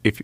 if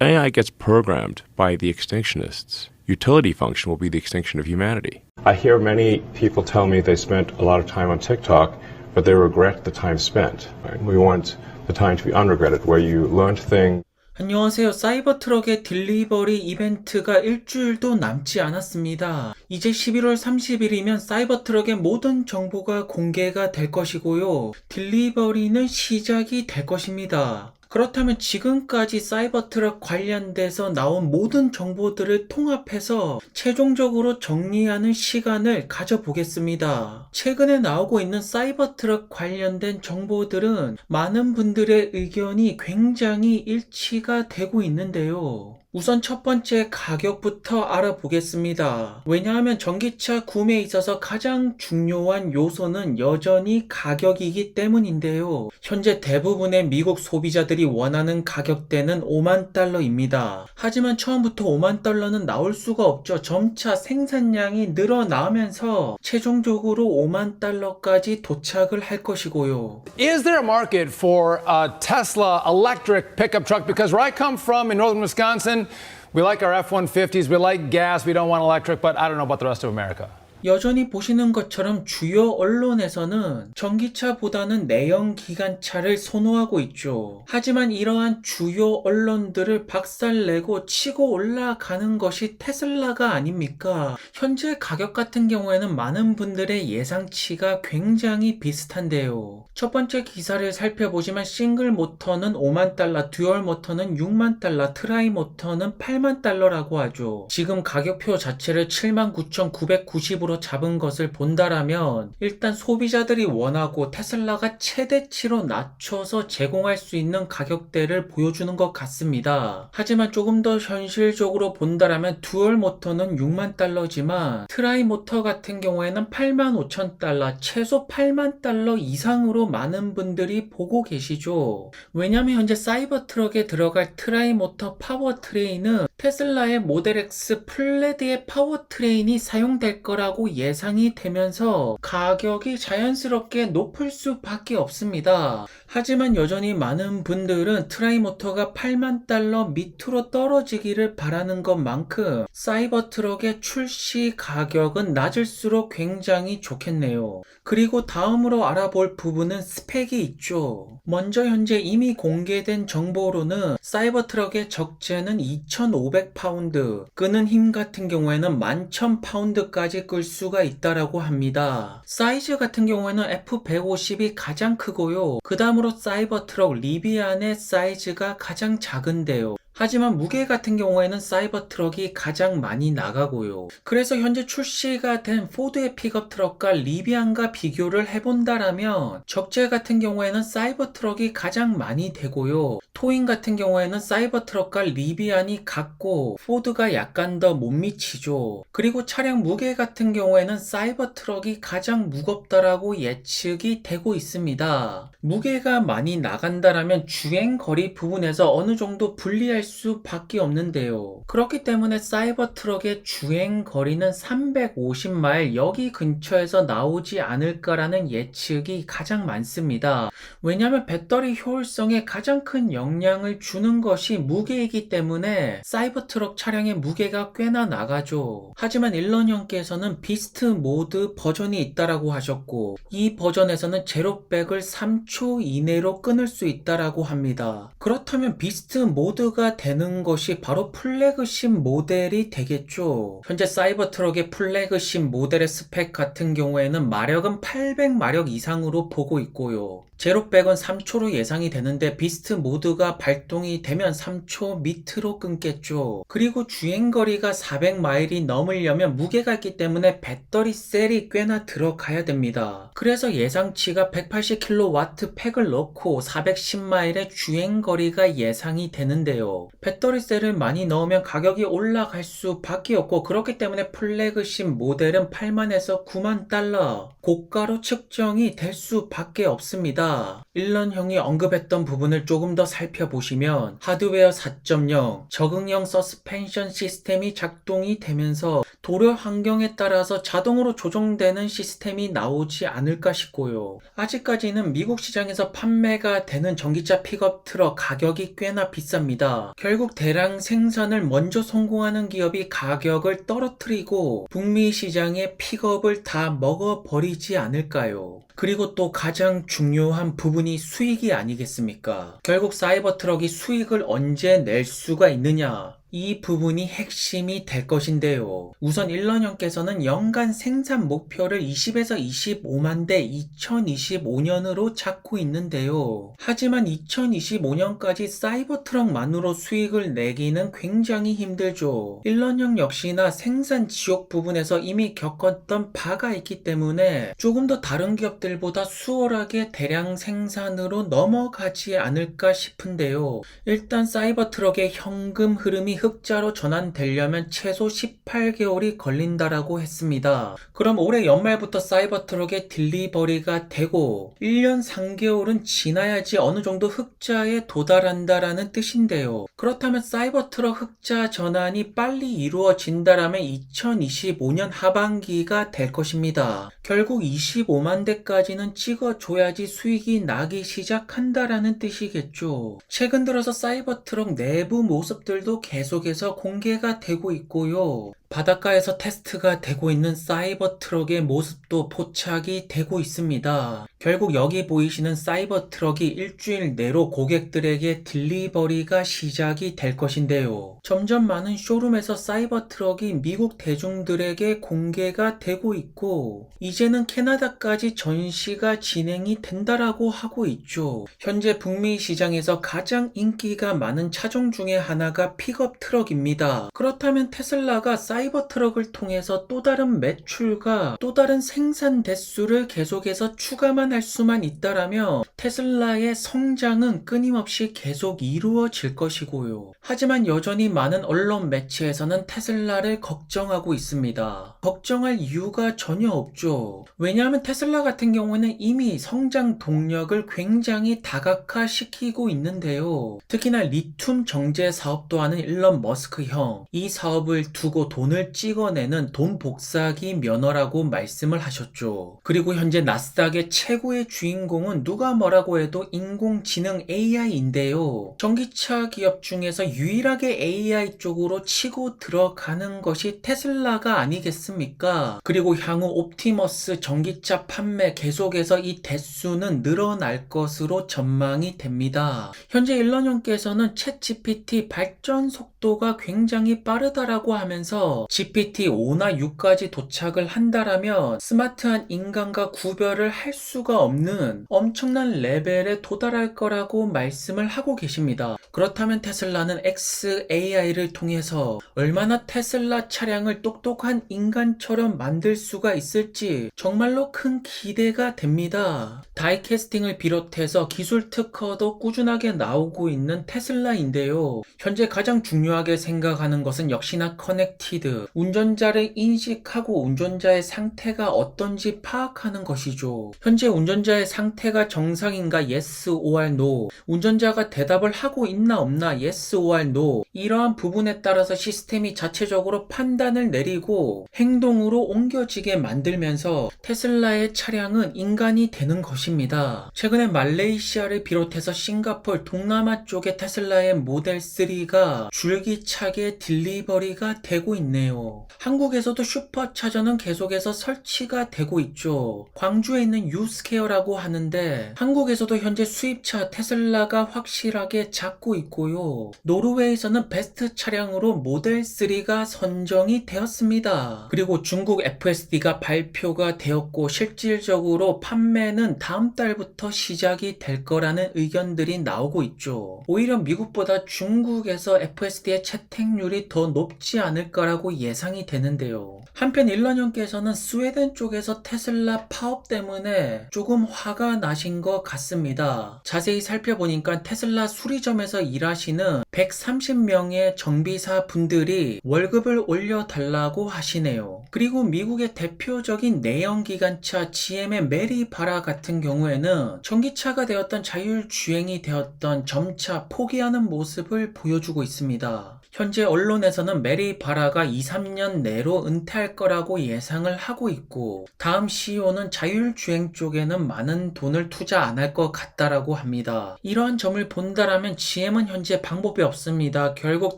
AI gets programmed by the extinctionists, utility function will be the extinction of humanity. I hear many people tell me they spent a lot of time on TikTok, but they regret the time spent. Right? We want the time to be unregretted, where you learned things. 안녕하세요. 사이버트럭의 딜리버리 이벤트가 일주일도 남지 않았습니다. 이제 11월 30일이면 사이버트럭의 모든 정보가 공개가 될 것이고요. 딜리버리는 시작이 될 것입니다. 그렇다면 지금까지 사이버트럭 관련돼서 나온 모든 정보들을 통합해서 최종적으로 정리하는 시간을 가져보겠습니다. 최근에 나오고 있는 사이버트럭 관련된 정보들은 많은 분들의 의견이 굉장히 일치가 되고 있는데요. 우선 첫 번째 가격부터 알아보겠습니다. 왜냐하면 전기차 구매에 있어서 가장 중요한 요소는 여전히 가격이기 때문인데요. 현재 대부분의 미국 소비자들이 원하는 가격대는 5만 달러입니다. 하지만 처음부터 5만 달러는 나올 수가 없죠. 점차 생산량이 늘어나면서 최종적으로 5만 달러까지 도착을 할 것이고요. Is there a market for a Tesla electric pickup truck? Because where I come from in northern Wisconsin, we like our F-150s, we like gas, we don't want electric, but I don't know about the rest of America. 여전히 보시는 것처럼 주요 언론에서는 전기차보다는 내연기관차를 선호하고 있죠. 하지만 이러한 주요 언론들을 박살내고 치고 올라가는 것이 테슬라가 아닙니까? 현재 가격 같은 경우에는 많은 분들의 예상치가 굉장히 비슷한데요. 첫 번째 기사를 살펴보시면 싱글 모터는 5만 달러, 듀얼 모터는 6만 달러, 트라이 모터는 8만 달러라고 하죠. 지금 가격표 자체를 79,990으로 잡은 것을 본다라면 일단 소비자들이 원하고 테슬라가 최대치로 낮춰서 제공할 수 있는 가격대를 보여주는 것 같습니다. 하지만 조금 더 현실적으로 본다라면 듀얼 모터는 6만 달러지만 트라이 모터 같은 경우에는 8만 5천 달러, 최소 8만 달러 이상으로 많은 분들이 보고 계시죠. 왜냐하면 현재 사이버트럭에 들어갈 트라이 모터 파워트레인은 테슬라의 모델 X 플레드의 파워트레인이 사용될 거라고 예상이 되면서 가격이 자연스럽게 높을 수밖에 없습니다. 하지만 여전히 많은 분들은 트라이 모터가 8만 달러 밑으로 떨어지기를 바라는 것만큼 사이버트럭의 출시 가격은 낮을수록 굉장히 좋겠네요. 그리고 다음으로 알아볼 부분은 스펙이 있죠. 먼저 현재 이미 공개된 정보로는 사이버트럭의 적재는 2,500파운드, 끄는 힘 같은 경우에는 11,000파운드까지 끌 수가 있다라고 합니다. 사이즈 같은 경우에는 F150이 가장 크고요. 그 다음으로 사이버트럭 리비안의 사이즈가 가장 작은데요. 하지만 무게 같은 경우에는 사이버트럭이 가장 많이 나가고요. 그래서 현재 출시가 된 포드의 픽업 트럭과 리비안과 비교를 해본다라면 적재 같은 경우에는 사이버트럭이 가장 많이 되고요. 토잉 같은 경우에는 사이버트럭과 리비안이 같고 포드가 약간 더 못 미치죠. 그리고 차량 무게 같은 경우에는 사이버트럭이 가장 무겁다라고 예측이 되고 있습니다. 무게가 많이 나간다라면 주행거리 부분에서 어느 정도 불리할 수밖에 없는데요. 그렇기 때문에 사이버트럭의 주행거리는 350마일 여기 근처에서 나오지 않을까라는 예측이 가장 많습니다. 왜냐하면 배터리 효율성에 가장 큰 영향을 주는 것이 무게이기 때문에 사이버트럭 차량의 무게가 꽤나 나가죠. 하지만 일런 형께서는 비스트 모드 버전이 있다라고 하셨고 이 버전에서는 제로백을 3초 이내로 끊을 수 있다라고 합니다. 그렇다면 비스트 모드가 되는 것이 바로 플래그십 모델이 되겠죠. 현재 사이버트럭의 플래그십 모델의 스펙 같은 경우에는 마력은 800마력 이상으로 보고 있고요. 제로백은 3초로 예상이 되는데 비스트 모드가 발동이 되면 3초 밑으로 끊겠죠. 그리고 주행거리가 400마일이 넘으려면 무게가 있기 때문에 배터리 셀이 꽤나 들어가야 됩니다. 그래서 예상치가 180kW 팩을 넣고 410마일의 주행거리가 예상이 되는데요. 배터리 셀을 많이 넣으면 가격이 올라갈 수밖에 없고 그렇기 때문에 플래그십 모델은 8만에서 9만 달러 고가로 측정이 될 수밖에 없습니다. 일런 형이 언급했던 부분을 조금 더 살펴보시면 하드웨어 4.0 적응형 서스펜션 시스템이 작동이 되면서 도로 환경에 따라서 자동으로 조정되는 시스템이 나오지 않을까 싶고요. 아직까지는 미국 시장에서 판매가 되는 전기차 픽업 트럭 가격이 꽤나 비쌉니다. 결국 대량 생산을 먼저 성공하는 기업이 가격을 떨어뜨리고 북미 시장의 픽업을 다 먹어버리지 않을까요? 그리고 또 가장 중요한 부분이 수익이 아니겠습니까? 결국 사이버 트럭이 수익을 언제 낼 수가 있느냐? 이 부분이 핵심이 될 것인데요. 우선 일런형께서는 연간 생산 목표를 20에서 25만 대 2025년으로 잡고 있는데요. 하지만 2025년까지 사이버 트럭만으로 수익을 내기는 굉장히 힘들죠. 일런형 역시나 생산 지옥 부분에서 이미 겪었던 바가 있기 때문에 조금 더 다른 기업들보다 수월하게 대량 생산으로 넘어가지 않을까 싶은데요. 일단 사이버 트럭의 현금 흐름이 흑자로 전환되려면 최소 18개월이 걸린다라고 했습니다. 그럼 올해 연말부터 사이버 트럭의 딜리버리가 되고 1년 3개월은 지나야지 어느 정도 흑자에 도달한다라는 뜻인데요. 그렇다면 사이버 트럭 흑자 전환이 빨리 이루어진다라면 2025년 하반기가 될 것입니다. 결국 25만 대까지는 찍어줘야지 수익이 나기 시작한다라는 뜻이겠죠. 최근 들어서 사이버 트럭 내부 모습들도 계속해서 공개가 되고 있고요. 바닷가에서 테스트가 되고 있는 사이버 트럭의 모습도 포착이 되고 있습니다. 결국 여기 보이시는 사이버 트럭이 일주일 내로 고객들에게 딜리버리가 시작이 될 것인데요. 점점 많은 쇼룸에서 사이버 트럭이 미국 대중들에게 공개가 되고 있고 이제는 캐나다까지 전시가 진행이 된다라고 하고 있죠. 현재 북미 시장에서 가장 인기가 많은 차종 중에 하나가 픽업 트럭입니다. 그렇다면 테슬라가 사이버 트럭을 통해서 또 다른 매출과 또 다른 생산 대수를 계속해서 추가만 할 수만 있다라면 테슬라의 성장은 끊임없이 계속 이루어질 것이고요. 하지만 여전히 많은 언론 매체에서는 테슬라를 걱정하고 있습니다. 걱정할 이유가 전혀 없죠. 왜냐하면 테슬라 같은 경우에는 이미 성장 동력을 굉장히 다각화시키고 있는데요. 특히나 리튬 정제 사업도 하는 일론 머스크 형, 이 사업을 두고 돈을 찍어내는 돈 복사기 면허라고 말씀을 하셨죠. 그리고 현재 나스닥의 최고의 주인공은 누가 뭐라고 해도 인공지능 AI인데요. 전기차 기업 중에서 유일하게 AI 쪽으로 치고 들어가는 것이 테슬라가 아니겠습니까? 그리고 향후 옵티머스 전기차 판매 계속해서 이 대수는 늘어날 것으로 전망이 됩니다. 현재 일론 형께서는 챗 GPT 발전 속도가 굉장히 빠르다라고 하면서 GPT-5나 6까지 도착을 한다라면 스마트한 인간과 구별을 할 수가 없는 엄청난 레벨에 도달할 거라고 말씀을 하고 계십니다. 그렇다면 테슬라는 xAI를 통해서 얼마나 테슬라 차량을 똑똑한 인간처럼 만들 수가 있을지 정말로 큰 기대가 됩니다. 다이캐스팅을 비롯해서 기술 특허도 꾸준하게 나오고 있는 테슬라인데요. 현재 가장 중요하게 생각하는 것은 역시나 커넥티드, 운전자를 인식하고 운전자의 상태가 어떤지 파악하는 것이죠. 현재 운전자의 상태가 정상인가 yes or no, 운전자가 대답을 하고 있나 없나 yes or no, 이러한 부분에 따라서 시스템이 자체적으로 판단을 내리고 행동으로 옮겨지게 만들면서 테슬라의 차량은 인간이 되는 것입니다. 최근에 말레이시아를 비롯해서 싱가포르, 동남아 쪽의 테슬라의 모델 3가 줄기차게 딜리버리가 되고 있네요. 한국에서도 슈퍼차저는 계속해서 설치가 되고 있죠. 광주에 있는 유스케어라고 하는데 한국에서도 현재 수입차 테슬라가 확실하게 잡고 있고요. 노르웨이에서는 베스트 차량으로 모델 3가 선정이 되었습니다. 그리고 중국 FSD가 발표가 되었고 실질적으로 판매는 다음 달부터 시작이 될 거라는 의견들이 나오고 있죠. 오히려 미국보다 중국에서 FSD의 채택률이 더 높지 않을까라고 예상이 되는데요. 한편 일론 형께서는 스웨덴 쪽에서 테슬라 파업 때문에 조금 화가 나신 것 같습니다. 자세히 살펴보니까 테슬라 수리점에서 일하시는 130명의 정비사 분들이 월급을 올려달라고 하시네요. 그리고 미국의 대표적인 내연기관차 GM의 메리 바라 같은 경우에는 전기차가 되었던 자율주행이 되었던 점차 포기하는 모습을 보여주고 있습니다. 현재 언론에서는 메리 바라가 2, 3년 내로 은퇴할 거라고 예상을 하고 있고, 다음 CEO는 자율주행 쪽에는 많은 돈을 투자 안 할 것 같다라고 합니다. 이러한 점을 본다라면 GM은 현재 방법이 없습니다. 결국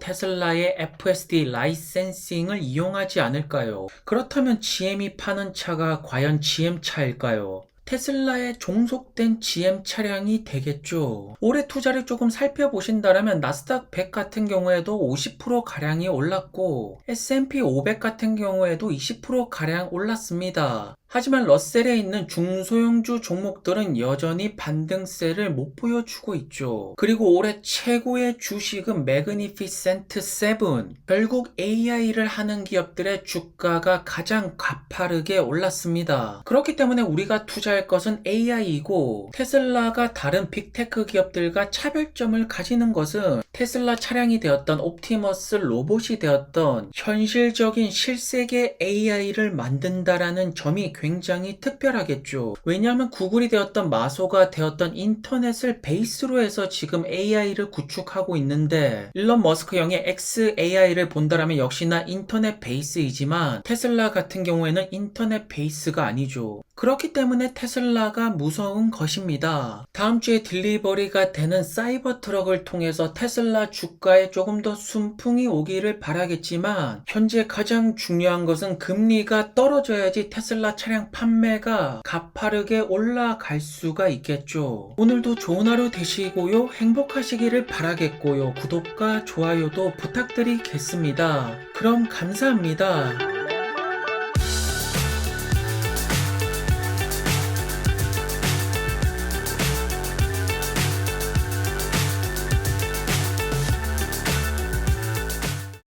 테슬라의 FSD 라이센싱을 이용하지 않을까요? 그렇다면 GM이 파는 차가 과연 GM 차일까요? 테슬라에 종속된 GM 차량이 되겠죠. 올해 투자를 조금 살펴보신다면 나스닥 100 같은 경우에도 50%가량이 올랐고 S&P 500 같은 경우에도 20%가량 올랐습니다. 하지만 러셀에 있는 중소형주 종목들은 여전히 반등세를 못 보여주고 있죠. 그리고 올해 최고의 주식은 매그니피센트 7. 결국 AI를 하는 기업들의 주가가 가장 가파르게 올랐습니다. 그렇기 때문에 우리가 투자할 것은 AI이고, 테슬라가 다른 빅테크 기업들과 차별점을 가지는 것은 테슬라 차량이 되었던 옵티머스 로봇이 되었던 현실적인 실세계 AI를 만든다라는 점이 굉장히 특별하겠죠. 왜냐하면 구글이 되었던 마소가 되었던 인터넷을 베이스로 해서 지금 AI를 구축하고 있는데, 일론 머스크 형의 XAI를 본다라면 역시나 인터넷 베이스이지만 테슬라 같은 경우에는 인터넷 베이스가 아니죠. 그렇기 때문에 테슬라가 무서운 것입니다. 다음 주에 딜리버리가 되는 사이버 트럭을 통해서 테슬라 주가에 조금 더 순풍이 오기를 바라겠지만, 현재 가장 중요한 것은 금리가 떨어져야지 테슬라 차량 판매가 가파르게 올라갈 수가 있겠죠. 오늘도 좋은 하루 되시고요. 행복하시기를 바라겠고요. 구독과 좋아요도 부탁드리겠습니다. 그럼 감사합니다.